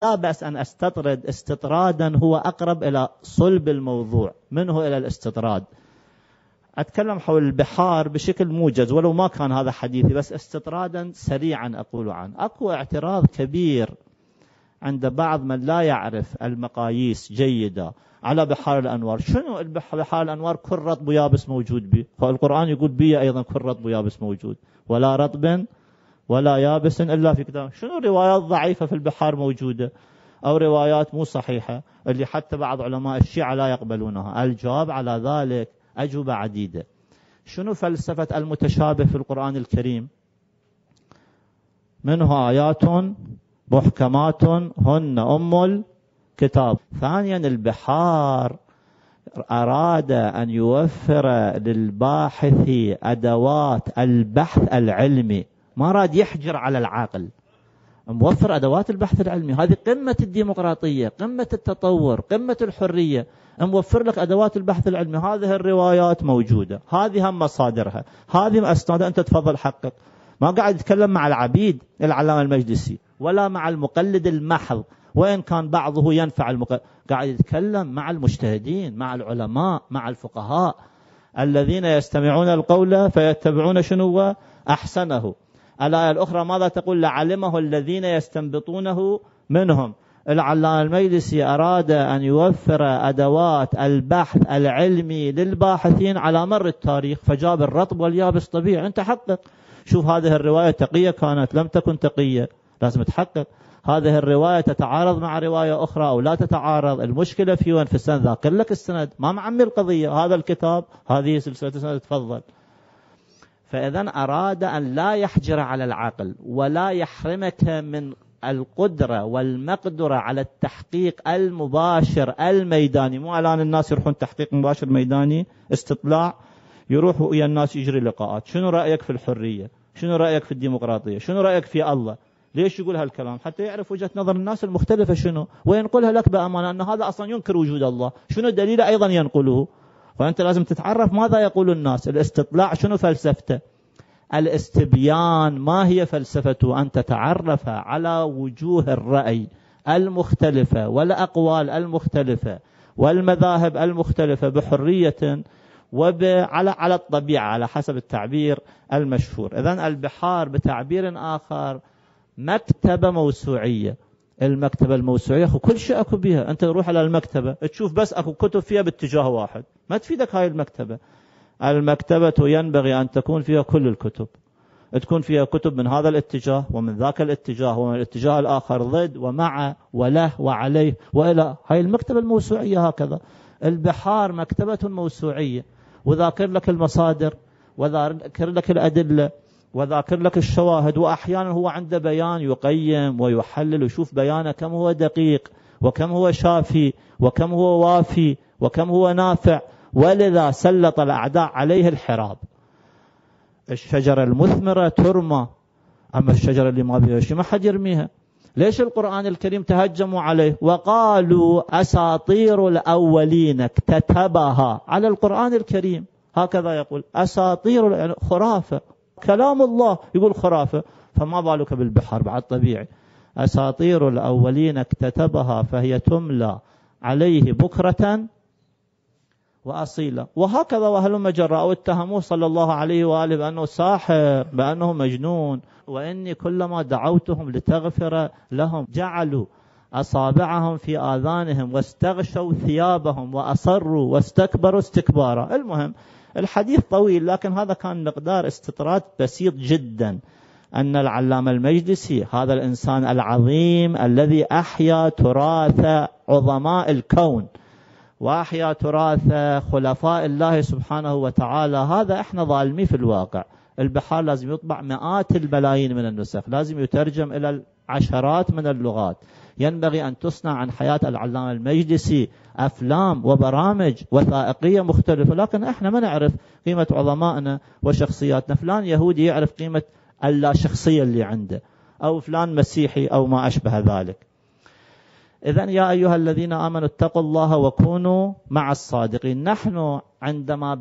لا بأس أن أستطرد استطرادا هو أقرب إلى صلب الموضوع منه إلى الاستطراد. أتكلم حول البحار بشكل موجز ولو ما كان هذا حديثي، بس استطرادا سريعا أقول عنه. أكو اعتراض كبير عند بعض من لا يعرف المقاييس جيدة على بحار الأنوار. شنو بحار الأنوار؟ كل رطب ويابس موجود به، فالقرآن يقول بي أيضا كل رطب ويابس موجود، ولا رطب ولا يابس إلا في كتاب. شنو روايات ضعيفة في البحار موجودة أو روايات مو صحيحة اللي حتى بعض علماء الشيعة لا يقبلونها؟ الجواب على ذلك أجوبة عديدة. شنو فلسفة المتشابه في القرآن الكريم؟ منه آيات محكمات هن أم الكتاب. ثانيا البحار أراد أن يوفر للباحث أدوات البحث العلمي، ما أراد يحجر على العقل، موفر أدوات البحث العلمي. هذه قمة الديمقراطية، قمة التطور، قمة الحرية، موفر لك أدوات البحث العلمي. هذه الروايات موجودة، هذه هم مصادرها، هذه أسنادها، أنت تفضل حقق. ما قاعد يتكلم مع العبيد العلامة المجلسي ولا مع المقلد المحض، وإن كان بعضه ينفع المقلد، قاعد يتكلم مع المجتهدين، مع العلماء، مع الفقهاء الذين يستمعون القول فيتبعون شنو أحسنه. الآية الأخرى ماذا تقول؟ لعلمه الذين يستنبطونه منهم. العلامة المجلسي أراد أن يوفر أدوات البحث العلمي للباحثين على مر التاريخ، فجاب الرطب واليابس طبيعي. أنت حقق، شوف هذه الرواية تقية كانت لم تكن تقية، لازم تحقق. هذه الرواية تتعارض مع رواية أخرى أو لا تتعارض، المشكلة في وين؟ في السند. ذاكر لك السند، ما معمي القضية. هذا الكتاب، هذه سلسلة السند، تفضل. فإذا أراد أن لا يحجر على العقل ولا يحرمك من القدرة والمقدرة على التحقيق المباشر الميداني. مو الآن الناس يروحون تحقيق مباشر ميداني، استطلاع، يروحوا ويا الناس يجري لقاءات. شنو رأيك في الحرية؟ شنو رأيك في الديمقراطية؟ شنو رأيك في الله؟ ليش يقول هالكلام؟ حتى يعرف وجهة نظر الناس المختلفة شنو، وينقلها لك بأمانة أن هذا أصلا ينكر وجود الله. شنو الدليل أيضا ينقله؟ فأنت لازم تتعرف ماذا يقول الناس. الاستطلاع شنو فلسفته؟ الاستبيان ما هي فلسفته؟ أن تتعرف على وجوه الرأي المختلفة والأقوال المختلفة والمذاهب المختلفة بحرية على الطبيعة، على حسب التعبير المشهور. إذن البحار بتعبير آخر مكتبة موسوعية. المكتبة الموسوعية كل شيء أكو بها. أنت تروح على المكتبة تشوف بس أكو كتب فيها باتجاه واحد، ما تفيدك هاي المكتبة. المكتبة ينبغي أن تكون فيها كل الكتب، تكون فيها كتب من هذا الاتجاه ومن ذاك الاتجاه ومن الاتجاه الآخر، ضد ومع وله وعليه وإلى. هاي المكتبة الموسوعية هكذا. البحار مكتبة موسوعية، وذاكر لك المصادر وذاكر لك الأدلة وذاكر لك الشواهد، وأحيانا هو عنده بيان يقيم ويحلل ويشوف بيانه كم هو دقيق وكم هو شافي وكم هو وافي وكم هو نافع. ولذا سلط الأعداء عليه الحراب. الشجرة المثمرة ترمى، أما الشجرة اللي ما بيها شيء ما حد يرميها. ليش القرآن الكريم تهجموا عليه وقالوا أساطير الأولين اكتتبها على القرآن الكريم؟ هكذا يقول أساطير، خرافة، كلام الله يقول خرافة، فما بالك بالبحر بعد طبيعي. أساطير الأولين اكتتبها فهي تملى عليه بكرة وأصيلا. وهكذا وهلم جرى. أو اتهموه صلى الله عليه وآله بأنه ساحر، بأنه مجنون. وإني كلما دعوتهم لتغفر لهم جعلوا أصابعهم في آذانهم واستغشوا ثيابهم وأصروا واستكبروا استكبارا. المهم الحديث طويل، لكن هذا كان مقدار استطراد بسيط جدا. أن العلامة المجلسي هذا الإنسان العظيم الذي أحيا تراث عظماء الكون وأحيا تراث خلفاء الله سبحانه وتعالى، هذا إحنا ظالمين في الواقع. البحار لازم يطبع مئات الملايين من النسخ، لازم يترجم إلى العشرات من اللغات. ينبغي أن تصنع عن حياة العلامة المجلسي أفلام وبرامج وثائقية مختلفة، لكن إحنا ما نعرف قيمة عظمائنا وشخصياتنا. فلان يهودي يعرف قيمة اللا شخصية اللي عنده، أو فلان مسيحي أو ما أشبه ذلك. إذن يا أيها الذين آمنوا اتقوا الله وكونوا مع الصادقين. نحن عندما